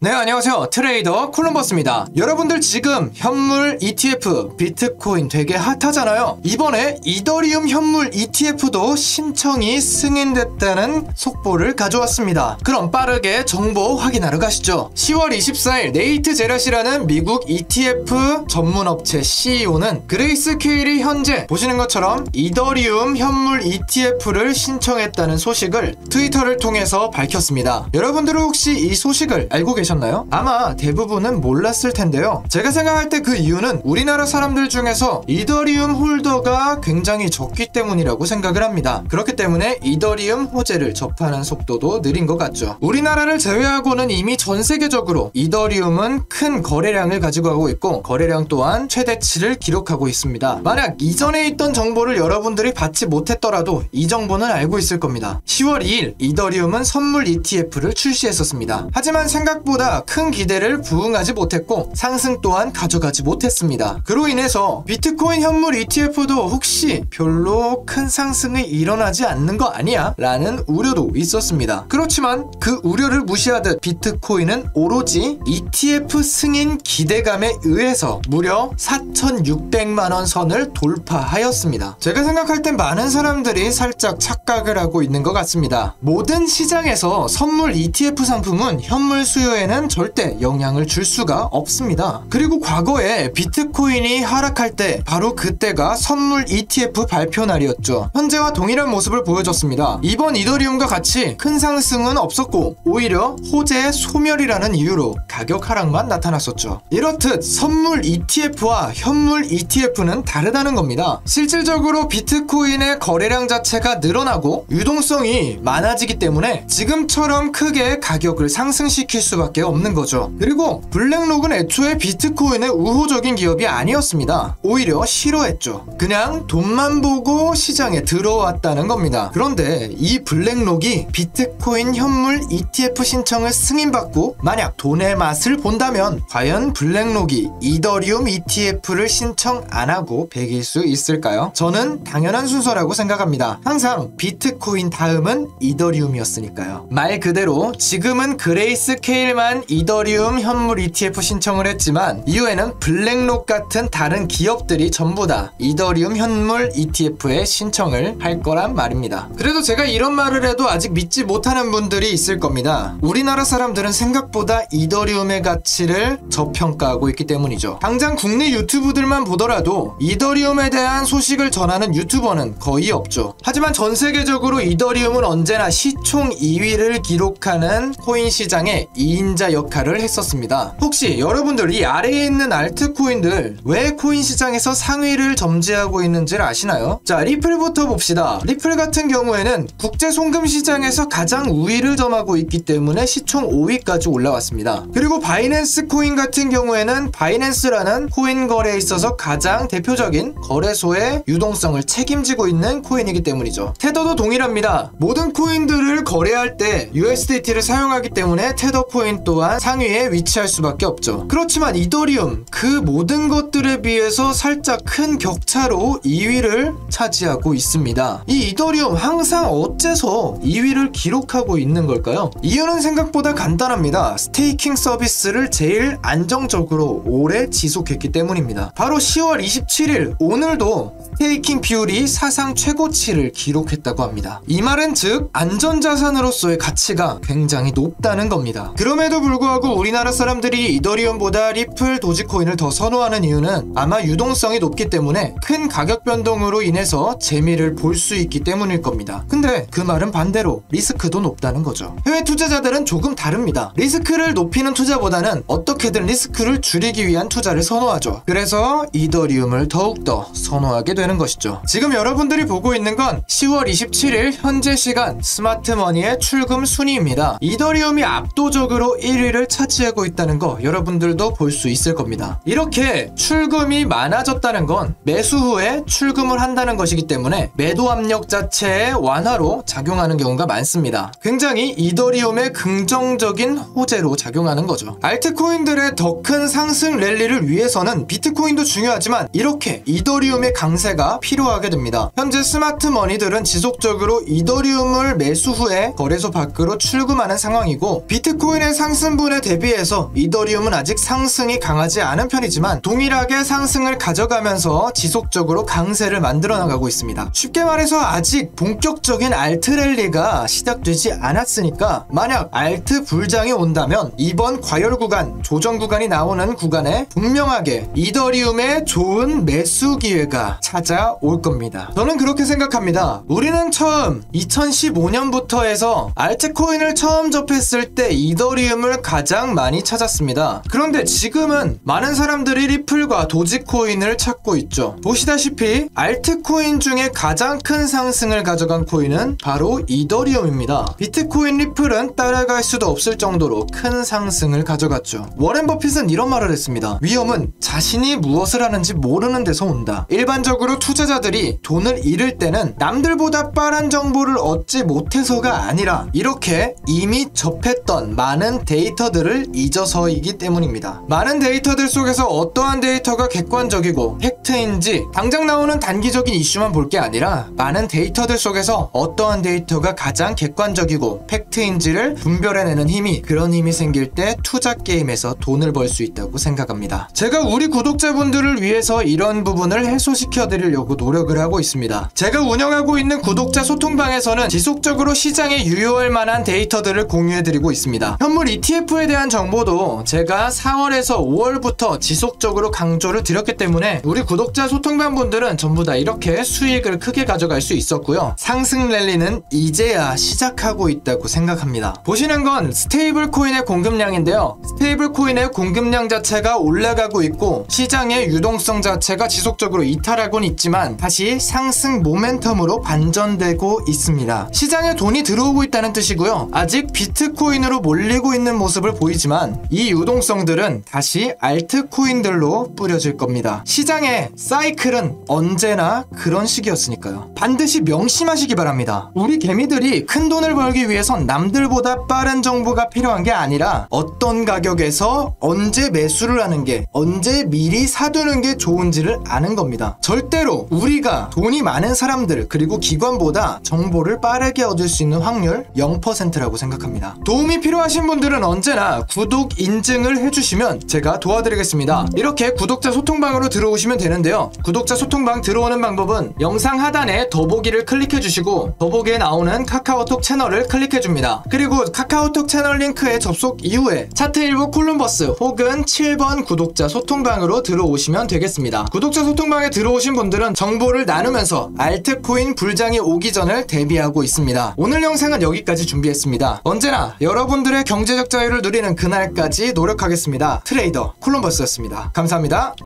네, 안녕하세요. 트레이더 콜럼버스입니다. 여러분들 지금 현물 ETF 비트코인 되게 핫하잖아요. 이번에 이더리움 현물 ETF도 신청이 승인됐다는 속보를 가져왔습니다. 그럼 빠르게 정보 확인하러 가시죠. 10월 24일 네이트 제라시라는 미국 ETF 전문업체 CEO는 그레이스케일이 현재 보시는 것처럼 이더리움 현물 ETF를 신청했다는 소식을 트위터를 통해서 밝혔습니다. 여러분들은 혹시 이 소식을 알고 계셨나요? 아마 대부분은 몰랐을 텐데요. 제가 생각할 때 그 이유는 우리나라 사람들 중에서 이더리움 홀더가 굉장히 적기 때문이라고 생각을 합니다. 그렇기 때문에 이더리움 호재를 접하는 속도도 느린 것 같죠. 우리나라를 제외하고는 이미 전 세계적으로 이더리움은 큰 거래량을 가지고 가고 있고 거래량 또한 최대치를 기록하고 있습니다. 만약 이전에 있던 정보를 여러분들이 받지 못했더라도 이 정보는 알고 있을 겁니다. 10월 2일 이더리움은 선물 ETF를 출시했었습니다. 하지만 생각보다 큰 기대를 부응하지 못했고 상승 또한 가져가지 못했습니다. 그로 인해서 비트코인 현물 ETF도 혹시 별로 큰 상승이 일어나지 않는 거 아니야? 라는 우려도 있었습니다. 그렇지만 그 우려를 무시하듯 비트코인은 오로지 ETF 승인 기대감에 의해서 무려 4,600만원 선을 돌파하였습니다. 제가 생각할 땐 많은 사람들이 살짝 착각을 하고 있는 것 같습니다. 모든 시장에서 선물 ETF 상품은 현물 수요에는 절대 영향을 줄 수가 없습니다. 그리고 과거에 비트코인이 하락할 때 바로 그때가 선물 ETF 발표 날이었죠. 현재와 동일한 모습을 보여줬습니다. 이번 이더리움과 같이 큰 상승은 없었고 오히려 호재의 소멸이라는 이유로 가격 하락만 나타났었죠. 이렇듯 선물 ETF와 현물 ETF는 다르다는 겁니다. 실질적으로 비트코인의 거래량 자체가 늘어나고 유동성이 많아지기 때문에 지금처럼 크게 가격을 상승시킬 수밖에 없는 거죠. 그리고 블랙록은 애초에 비트코인의 우호적인 기업이 아니었습니다. 오히려 싫어했죠. 그냥 돈만 보고 시장에 들어왔다는 겁니다. 그런데 이 블랙록이 비트코인 현물 ETF 신청을 승인받고 만약 돈의 맛을 본다면 과연 블랙록이 이더리움 ETF를 신청 안 하고 배길 수 있을까요? 저는 당연한 순서라고 생각합니다. 항상 비트코인 다음은 이더리움이었으니까요. 말 그대로 지금은 그레이스케일만 이더리움 현물 ETF 신청을 했지만 이후에는 블랙록 같은 다른 기업들이 전부 다 이더리움 현물 ETF에 신청을 할 거란 말입니다. 그래도 제가 이런 말을 해도 아직 믿지 못하는 분들이 있을 겁니다. 우리나라 사람들은 생각보다 이더리움의 가치를 저평가하고 있기 때문이죠. 당장 국내 유튜브들만 보더라도 이더리움에 대한 소식을 전하는 유튜버는 거의 없죠. 하지만 전 세계적으로 이더리움은 언제나 시총 2위를 기록하는 코인 시장의 2인자 역할을 했었습니다. 혹시 여러분들 이 아래에 있는 알트코인들 왜 코인 시장에서 상위를 점지하고 있는지를 아시나요? 자, 리플부터 봅시다. 리플 같은 경우에는 국제 송금 시장에서 가장 우위를 점하고 있기 때문에 시총 5위까지 올라왔습니다. 그리고 바이낸스 코인 같은 경우에는 바이낸스라는 코인 거래에 있어서 가장 대표적인 거래소의 유동성을 책임지고 있는 코인이기 때문이죠. 테더도 동일합니다. 모든 코인들을 거래할 때 USDT를 사용하기 때문에 테더 코인 또한 상위에 위치할 수밖에 없죠. 그렇지만 이더리움 그 모든 것들에 비해서 살짝 큰 격차로 2위를 차지하고 있습니다. 이 이더리움 항상 어째서 2위를 기록하고 있는 걸까요? 이유는 생각보다 간단합니다. 스테이킹 서비스를 제일 안정적으로 오래 지속했기 때문입니다. 바로 10월 27일 오늘도 스테이킹 비율이 사상 최고치를 기록했다고 합니다. 이 말은 즉 안전자산으로서의 가치가 굉장히 높다는 겁니다. 그럼에도 불구하고 우리나라 사람들이 이더리움보다 리플, 도지코인을 더 선호하는 이유는 아마 유동성이 높기 때문에 큰 가격 변동으로 인해서 재미를 볼 수 있기 때문일 겁니다. 근데 그 말은 반대로 리스크도 높다는 거죠. 해외 투자자들은 조금 다릅니다. 리스크를 높이는 투자보다는 어떻게든 리스크를 줄이기 위한 투자를 선호하죠. 그래서 이더리움을 더욱더 선호하게 되는 것이죠. 지금 여러분들이 보고 있는 건 10월 27일 현재 시간 스마트머니의 출금 순위입니다. 이더리움이 압도적으로 1위를 차지하고 있다는 거 여러분들도 볼 수 있을 겁니다. 이렇게 출금이 많아졌다는 건 매수 후에 출금을 한다는 것이기 때문에 매도 압력 자체의 완화로 작용하는 경우가 많습니다. 굉장히 이더리움의 긍정적인 호재로 작용하는 거죠. 알트코인들의 더 큰 상승 랠리를 위해서는 비트코인도 중요하지만 이렇게 이더리움의 강세가 필요하게 됩니다. 현재 스마트머니들은 지속적으로 이더리움을 매수 후에 거래소 밖으로 출금하는 상황이고 비트코인의 상승 상승분에 대비해서 이더리움은 아직 상승이 강하지 않은 편이지만 동일하게 상승을 가져가면서 지속적으로 강세를 만들어 나가고 있습니다. 쉽게 말해서 아직 본격적인 알트 랠리가 시작되지 않았으니까 만약 알트 불장이 온다면 이번 과열 구간, 조정 구간이 나오는 구간에 분명하게 이더리움의 좋은 매수 기회가 찾아올 겁니다. 저는 그렇게 생각합니다. 우리는 처음 2015년부터 해서 알트코인을 처음 접했을 때 이더리움을 가장 많이 찾았습니다. 그런데 지금은 많은 사람들이 리플과 도지코인을 찾고 있죠. 보시다시피 알트코인 중에 가장 큰 상승을 가져간 코인은 바로 이더리움입니다. 비트코인, 리플은 따라갈 수도 없을 정도로 큰 상승을 가져갔죠. 워렌 버핏은 이런 말을 했습니다. 위험은 자신이 무엇을 하는지 모르는 데서 온다. 일반적으로 투자자들이 돈을 잃을 때는 남들보다 빠른 정보를 얻지 못해서가 아니라 이렇게 이미 접했던 많은 데이터들을 잊어서이기 때문입니다. 많은 데이터들 속에서 어떠한 데이터가 객관적이고 팩트인지 당장 나오는 단기적인 이슈만 볼 게 아니라 많은 데이터들 속에서 어떠한 데이터가 가장 객관적이고 팩트인지를 분별해내는 힘이, 그런 힘이 생길 때 투자 게임에서 돈을 벌 수 있다고 생각합니다. 제가 우리 구독자분들을 위해서 이런 부분을 해소시켜 드리려고 노력을 하고 있습니다. 제가 운영하고 있는 구독자 소통방에서는 지속적으로 시장에 유효할 만한 데이터들을 공유해 드리고 있습니다. 현물 ETF에 대한 정보도 제가 4월에서 5월부터 지속적으로 강조를 드렸기 때문에 우리 구독자 소통방 분들은 전부 다 이렇게 수익을 크게 가져갈 수 있었고요. 상승 랠리는 이제야 시작하고 있다고 생각합니다. 보시는 건 스테이블 코인의 공급량인데요. 스테이블 코인의 공급량 자체가 올라가고 있고 시장의 유동성 자체가 지속적으로 이탈하고는 있지만 다시 상승 모멘텀으로 반전되고 있습니다. 시장에 돈이 들어오고 있다는 뜻이고요. 아직 비트코인으로 몰리고 있는 모습을 보이지만 이 유동성들은 다시 알트코인들로 뿌려질 겁니다. 시장의 사이클은 언제나 그런 식이었으니까요. 반드시 명심하시기 바랍니다. 우리 개미들이 큰 돈을 벌기 위해선 남들보다 빠른 정보가 필요한 게 아니라 어떤 가격에서 언제 매수를 하는 게, 언제 미리 사두는 게 좋은지를 아는 겁니다. 절대로 우리가 돈이 많은 사람들 그리고 기관보다 정보를 빠르게 얻을 수 있는 확률 0%라고 생각합니다. 도움이 필요하신 분들은 언제나 구독 인증을 해주시면 제가 도와드리겠습니다. 이렇게 구독자 소통방으로 들어오시면 되는데요. 구독자 소통방 들어오는 방법은 영상 하단에 더보기를 클릭해주시고 더보기에 나오는 카카오톡 채널을 클릭해줍니다. 그리고 카카오톡 채널 링크에 접속 이후에 차트1부 콜럼버스 혹은 7번 구독자 소통방으로 들어오시면 되겠습니다. 구독자 소통방에 들어오신 분들은 정보를 나누면서 알트코인 불장이 오기 전을 대비하고 있습니다. 오늘 영상은 여기까지 준비했습니다. 언제나 여러분들의 경제적 자유를 누리는 그날까지 노력하겠습니다. 트레이더 콜럼버스였습니다. 감사합니다.